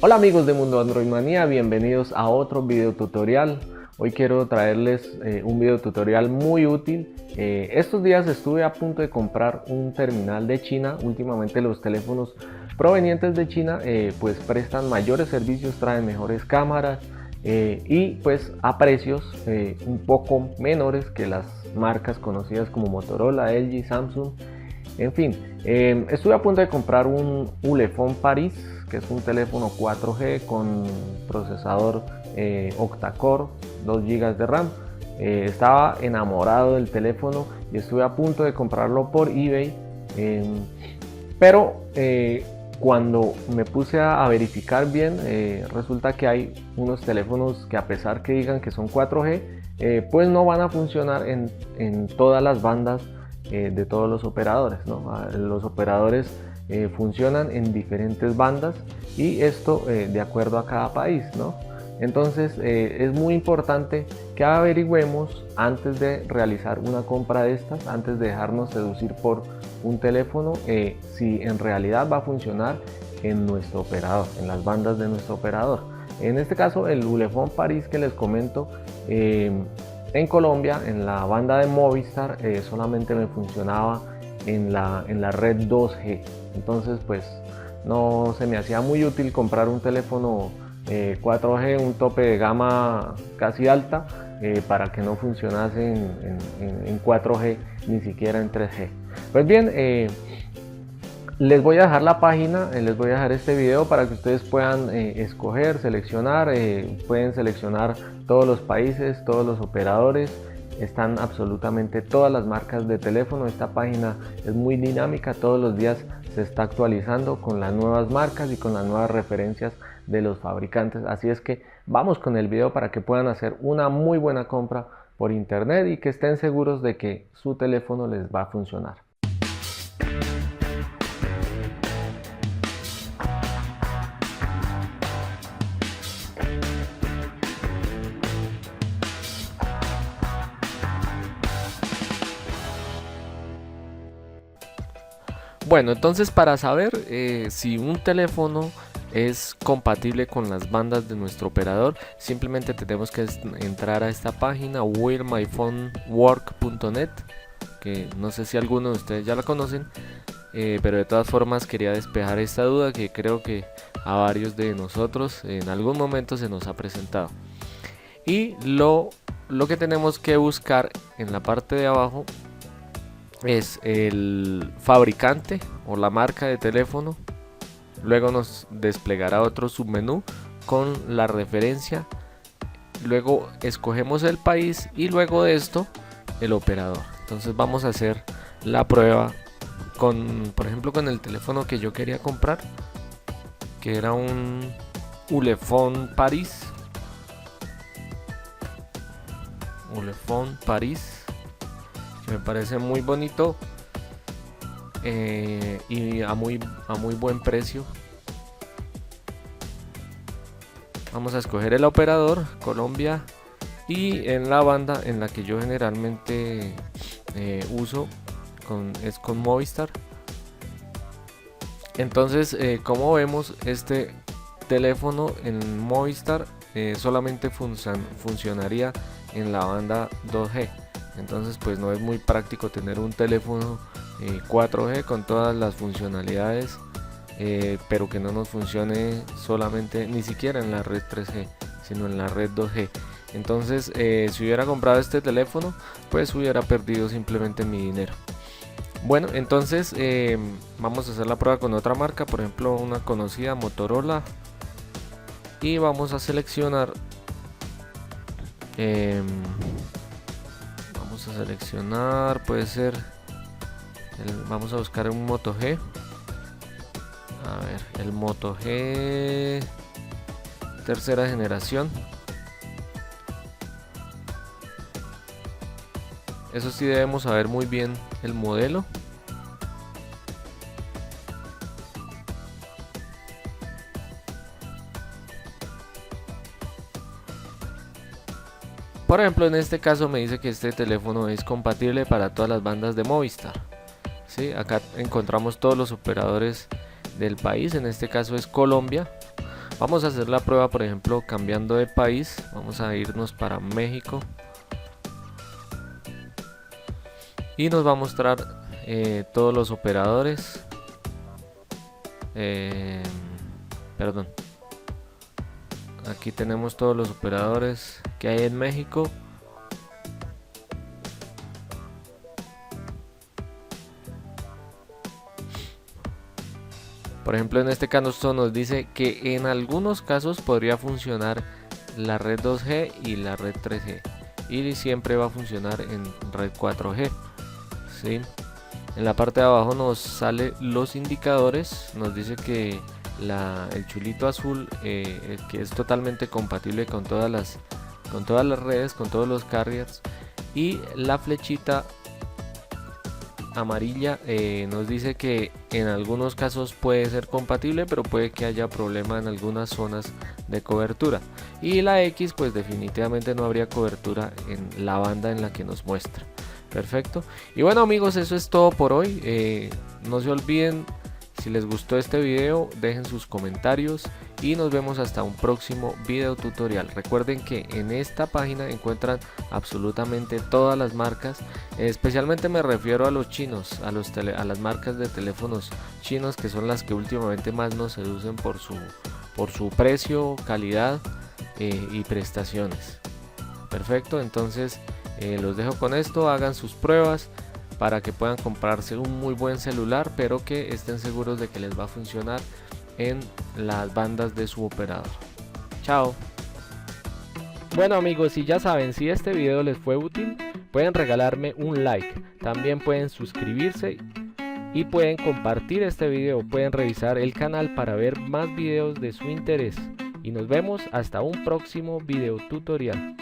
Hola amigos de Mundo Android Manía, bienvenidos a otro video tutorial. Hoy quiero traerles un video tutorial muy útil. Estos días estuve a punto de comprar un terminal de China. Últimamente los teléfonos provenientes de China pues prestan mayores servicios, traen mejores cámaras y pues a precios un poco menores que las marcas conocidas como Motorola, LG, Samsung. En fin, estuve a punto de comprar un Ulefone Paris, que es un teléfono 4G con procesador octa-core, 2 GB de RAM. Estaba enamorado del teléfono y estuve a punto de comprarlo por eBay, pero cuando me puse a verificar bien, resulta que hay unos teléfonos que, a pesar que digan que son 4G, pues no van a funcionar en todas las bandas de todos los operadores, ¿no? Los operadores funcionan en diferentes bandas y esto de acuerdo a cada país, ¿no? Entonces es muy importante que averigüemos antes de realizar una compra de estas, antes de dejarnos seducir por un teléfono, si en realidad va a funcionar en nuestro operador, en las bandas de nuestro operador. En este caso el Ulefone Paris que les comento, en Colombia, en la banda de Movistar, solamente me funcionaba en la red 2G. Entonces pues no se me hacía muy útil comprar un teléfono 4G, un tope de gama casi alta, para que no funcionase en 4G, ni siquiera en 3G. Pues bien, les voy a dejar la página, les voy a dejar este video para que ustedes puedan escoger, seleccionar, pueden seleccionar todos los países, todos los operadores, están absolutamente todas las marcas de teléfono. Esta página es muy dinámica, todos los días se está actualizando con las nuevas marcas y con las nuevas referencias de los fabricantes. Así es que vamos con el video para que puedan hacer una muy buena compra por internet y que estén seguros de que su teléfono les va a funcionar. Bueno, entonces para saber si un teléfono es compatible con las bandas de nuestro operador, simplemente tenemos que entrar a esta página wheremyphonework.net, que no sé si alguno de ustedes ya la conocen, pero de todas formas quería despejar esta duda que creo que a varios de nosotros en algún momento se nos ha presentado. Y lo que tenemos que buscar en la parte de abajo es el fabricante o la marca de teléfono. Luego nos desplegará otro submenú con la referencia. Luego escogemos el país y luego de esto el operador. Entonces vamos a hacer la prueba con, por ejemplo, con el teléfono que yo quería comprar, que era un Ulefone Paris. Ulefone Paris, me parece muy bonito y a muy buen precio. Vamos a escoger el operador, Colombia, y en la banda en la que yo generalmente uso es con Movistar. Entonces como vemos, este teléfono en Movistar solamente funcionaría en la banda 2G. Entonces pues no es muy práctico tener un teléfono 4G con todas las funcionalidades, pero que no nos funcione solamente, ni siquiera en la red 3G, sino en la red 2G. Entonces si hubiera comprado este teléfono, pues hubiera perdido simplemente mi dinero. Bueno, entonces vamos a hacer la prueba con otra marca, por ejemplo una conocida, Motorola, y vamos a seleccionar puede ser vamos a buscar un Moto G. A ver, el Moto G tercera generación. Eso sí, debemos saber muy bien el modelo. Por ejemplo, en este caso me dice que este teléfono es compatible para todas las bandas de Movistar. ¿Sí? Acá encontramos todos los operadores del país, en este caso es Colombia. Vamos a hacer la prueba, por ejemplo, cambiando de país. Vamos a irnos para México y nos va a mostrar todos los operadores. Perdón, aquí tenemos todos los operadores que hay en México. Por ejemplo, en este caso nos dice que en algunos casos podría funcionar la red 2G y la red 3G, y siempre va a funcionar en red 4G, ¿sí? En la parte de abajo nos sale los indicadores, nos dice que el chulito azul que es totalmente compatible con todas las redes, con todos los carriers, y la flechita amarilla nos dice que en algunos casos puede ser compatible, pero puede que haya problema en algunas zonas de cobertura, y la X pues definitivamente no habría cobertura en la banda en la que nos muestra. Perfecto. Y bueno amigos, eso es todo por hoy. No se olviden, si les gustó este video, dejen sus comentarios y nos vemos hasta un próximo video tutorial. Recuerden que en esta página encuentran absolutamente todas las marcas, especialmente me refiero a los chinos, a las marcas de teléfonos chinos, que son las que últimamente más nos seducen por su precio, calidad y prestaciones. Perfecto, entonces los dejo con esto. Hagan sus pruebas para que puedan comprarse un muy buen celular, pero que estén seguros de que les va a funcionar en las bandas de su operador. Chao. Bueno amigos, y ya saben, si este video les fue útil, pueden regalarme un like, también pueden suscribirse y pueden compartir este video, pueden revisar el canal para ver más videos de su interés, y nos vemos hasta un próximo video tutorial.